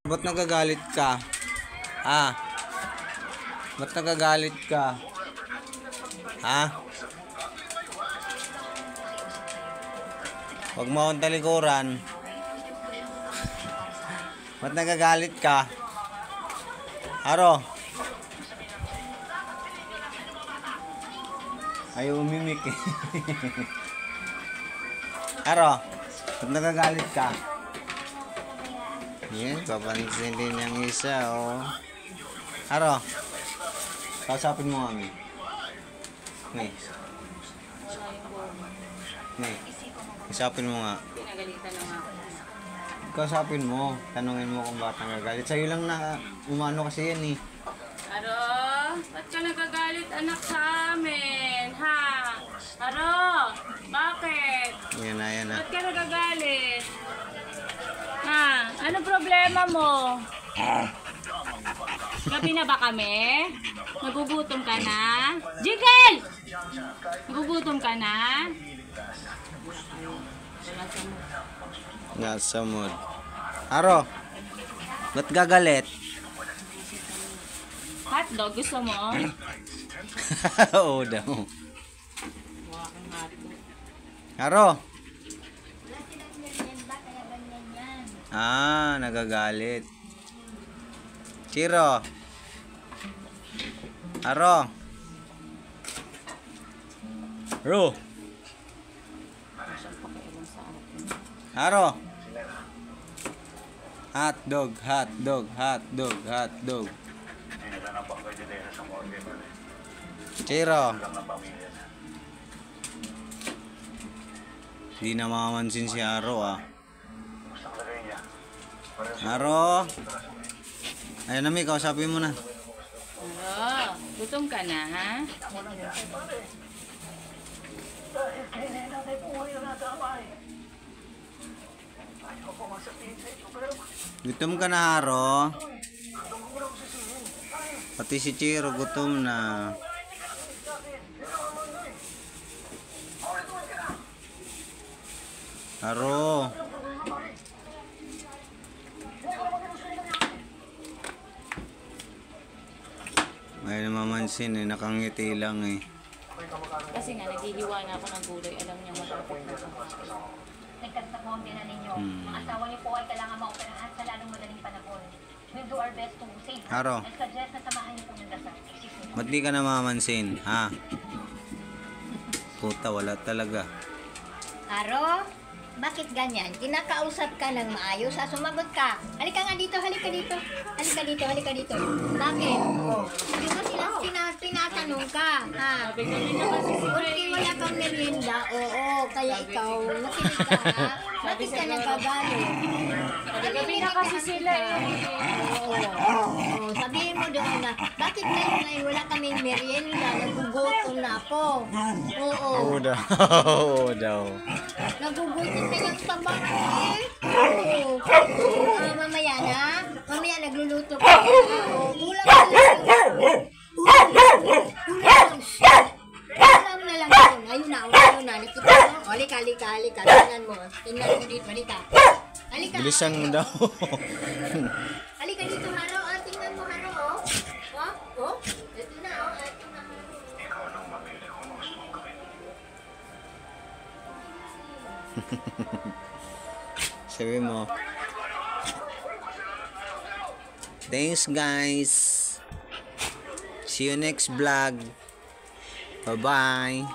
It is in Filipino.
Ba't nagagalit ka? Ah? Ba't nagagalit ka? Ha? Huwag mo akong talikuran. Ba't nagagalit ka? Aro? Ayaw umimik eh. Aro? Ba't nagagalit ka? Yan, papansin din yung isa, oh. Aro? Kausapin mo kami. Nay. Nay. Kausapin mo nga. Pinagalitan lang ako. Kausapin mo. Tanungin mo kung bakit nagagalit. Sa'yo lang na umano kasi yan eh. Aro, ba't ka nagagalit anak sa amin? Ha? Aro, bakit? Yan na, yan na. Ba't ka nagagalit? Ha? Ano problema mo? Gabi na ba kami? Nagugutom ka na? Jiggle! Nagugutom ka na? Nasa mood. Aro? Ba't gagalit? Hotdog, gusto mo? Oo daw. Aro? Ah, nagagalit. Chiro. Aro. Ro. Aro. Hotdog, hotdog, hotdog, hotdog. Chiro. Di na mamamansin si Aro ah. Aro. Ayun na, Mika, kausapin mo na. Aro, gutom ka na, ha? Gutom ka na, Aro. Pati si Chiro gutom na. Aro. Ay namamansin eh, nakangiti lang eh. Kasi nga, nagihiwa na ako ng gulay. Alam niya matapos na ito. Nagkanta po ang pina ninyo. Ang asawa niyo po ay kailangan maoperahan sa lalong madaling panahon. We'll do our best to save her. Aro. I suggest na samahan niyo po ng dasal. Ba't di ka namamansin, ha? Puta, wala talaga. Aro, bakit ganyan? Kinakausap ka ng maayos, sumagot ka. Halika nga dito, halika dito. Halika dito, halika dito. Bakit? Di ba tinatanong ka? Ha? Porque wala kang merienda, oo, kaya ikaw, nakinig ka, ha? Bakit ka nagagalit? Gabi na kasi sila eh. Oo, sabihin mo doon na, bakit ngayon ay wala kaming merienda, nagugutom na ako. Oo. Oo daw. Oo daw. Nagugutom na yung tabak eh. Oo. Mamaya na. Mamaya nagluluto ko. Oo. Ulam na lang. Ulam na lang yun. Ayun na. Ayun na. Nakita mo? Halika, halika, halika. Tingnan mo. Tingnan mo dito. Halika. Halika. Bilisan mo daw. Halika dito, Haro. Ah, tingnan mo, Haro. Oh. Oh. Oh. Ito na. Oh. Ito na. Sabi mo. Thanks guys. See you next vlog. Bye bye.